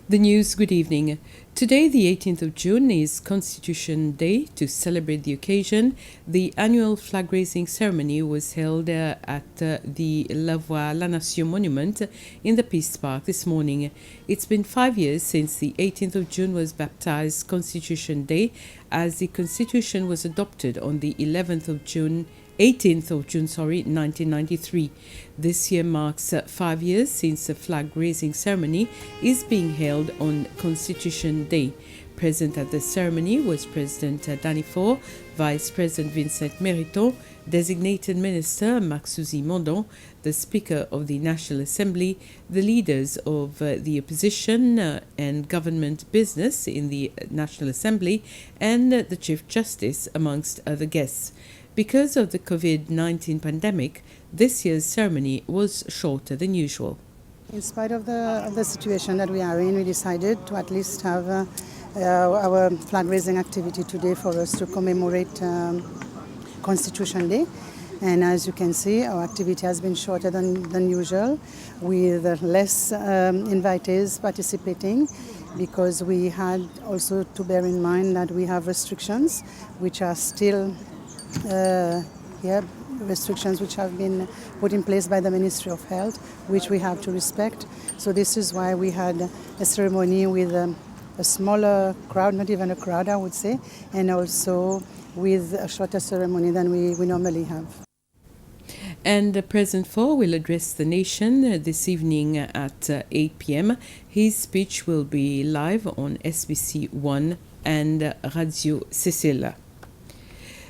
The news, good evening. Today, the 18th of June, is Constitution Day. To celebrate the occasion, the annual flag-raising ceremony was held at the La Voix La Nation monument in the Peace Park this morning. It's been 5 years since the 18th of June was baptized Constitution Day, as the Constitution was adopted on the 18th of June, 1993. This year marks 5 years since the flag-raising ceremony is being held on Constitution Day. Present at the ceremony was President Danny Faure, Vice President Vincent Meriton, Designated Minister Marc-Souci Mondon, the Speaker of the National Assembly, the leaders of the opposition and government business in the National Assembly, and the Chief Justice, amongst other guests. Because of the COVID-19 pandemic, this year's ceremony was shorter than usual. In spite of the situation that we are in, we decided to at least have our flag-raising activity today for us to commemorate Constitution Day. And as you can see, our activity has been shorter than usual, with less invitees participating, because we had also to bear in mind that we have restrictions which are still restrictions which have been put in place by the Ministry of Health, which we have to respect. So this is why we had a ceremony with a smaller crowd, not even a crowd I would say, and also with a shorter ceremony than we normally have. And President Faure will address the nation this evening at 8 p.m. His speech will be live on SBC 1 and Radio Sicile.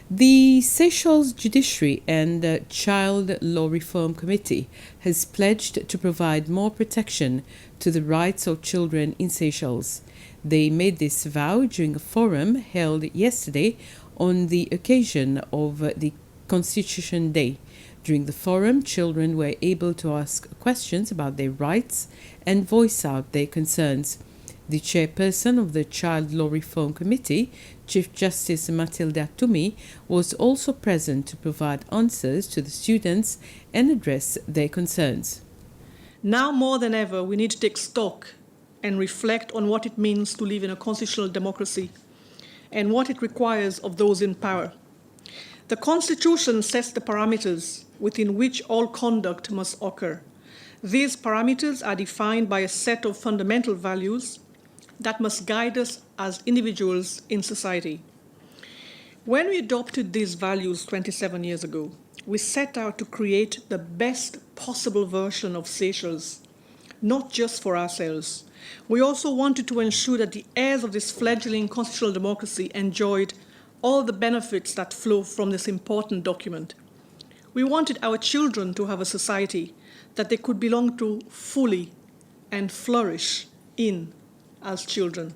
The Seychelles Judiciary and Child Law Reform Committee has pledged to provide more protection to the rights of children in Seychelles. They made this vow during a forum held yesterday on the occasion of the Constitution Day. During the forum, children were able to ask questions about their rights and voice out their concerns. The chairperson of the Child Law Reform Committee, Chief Justice Matilda Toumi, was also present to provide answers to the students and address their concerns. Now more than ever, we need to take stock and reflect on what it means to live in a constitutional democracy and what it requires of those in power. The Constitution sets the parameters within which all conduct must occur. These parameters are defined by a set of fundamental values that must guide us as individuals in society. When we adopted these values 27 years ago, we set out to create the best possible version of Seychelles, not just for ourselves. We also wanted to ensure that the heirs of this fledgling constitutional democracy enjoyed all the benefits that flow from this important document. We wanted our children to have a society that they could belong to fully and flourish in as children.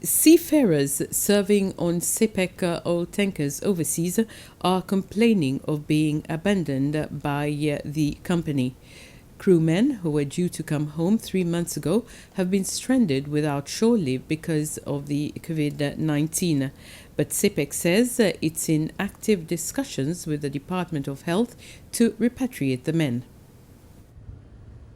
Seafarers serving on SEPEC oil tankers overseas are complaining of being abandoned by the company. Crewmen who were due to come home 3 months ago have been stranded without shore leave because of the COVID-19. But SEPEC says it's in active discussions with the Department of Health to repatriate the men.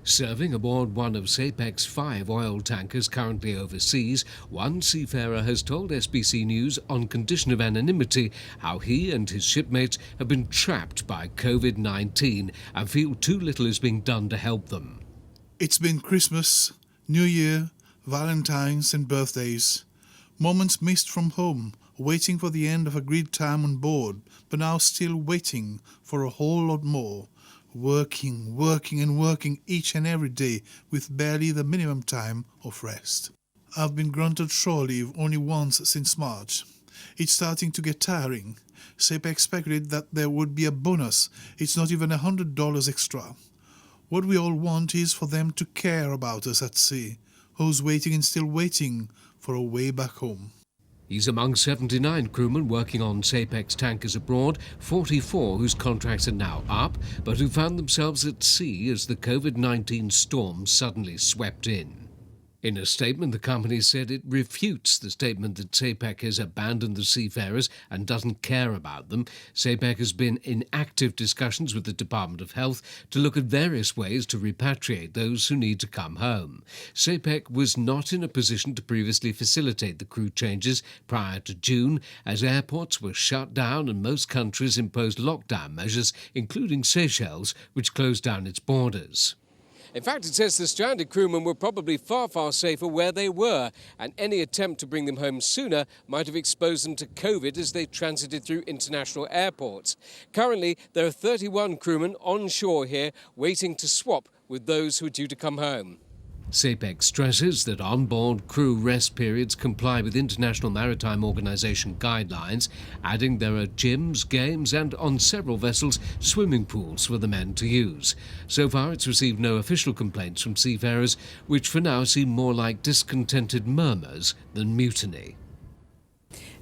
Serving aboard one of SEPEC's 5 oil tankers currently overseas, one seafarer has told SBC News on condition of anonymity how he and his shipmates have been trapped by COVID-19 and feel too little is being done to help them. It's been Christmas, New Year, Valentine's and birthdays. Moments missed from home, waiting for the end of agreed time on board, but now still waiting for a whole lot more. Working and working each and every day with barely the minimum time of rest. I've been granted shore leave only once since March. It's starting to get tiring. SEPEC expected that there would be a bonus. It's not even $100 extra. What we all want is for them to care about us at sea, who's waiting and still waiting for a way back home. He's among 79 crewmen working on SEPEC's tankers abroad, 44 whose contracts are now up, but who found themselves at sea as the COVID-19 storm suddenly swept in. In a statement, the company said it refutes the statement that SAPEC has abandoned the seafarers and doesn't care about them. SAPEC has been in active discussions with the Department of Health to look at various ways to repatriate those who need to come home. SAPEC was not in a position to previously facilitate the crew changes prior to June, as airports were shut down and most countries imposed lockdown measures, including Seychelles, which closed down its borders. In fact, it says the stranded crewmen were probably far, far safer where they were, and any attempt to bring them home sooner might have exposed them to COVID as they transited through international airports. Currently, there are 31 crewmen on shore here waiting to swap with those who are due to come home. SAPEC stresses that on-board crew rest periods comply with International Maritime Organization guidelines, adding there are gyms, games and, on several vessels, swimming pools for the men to use. So far, it's received no official complaints from seafarers, which for now seem more like discontented murmurs than mutiny.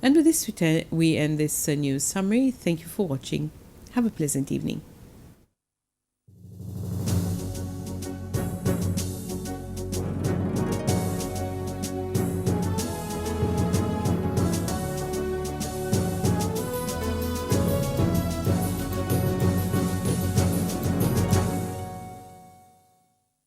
And with this, we end this news summary. Thank you for watching. Have a pleasant evening.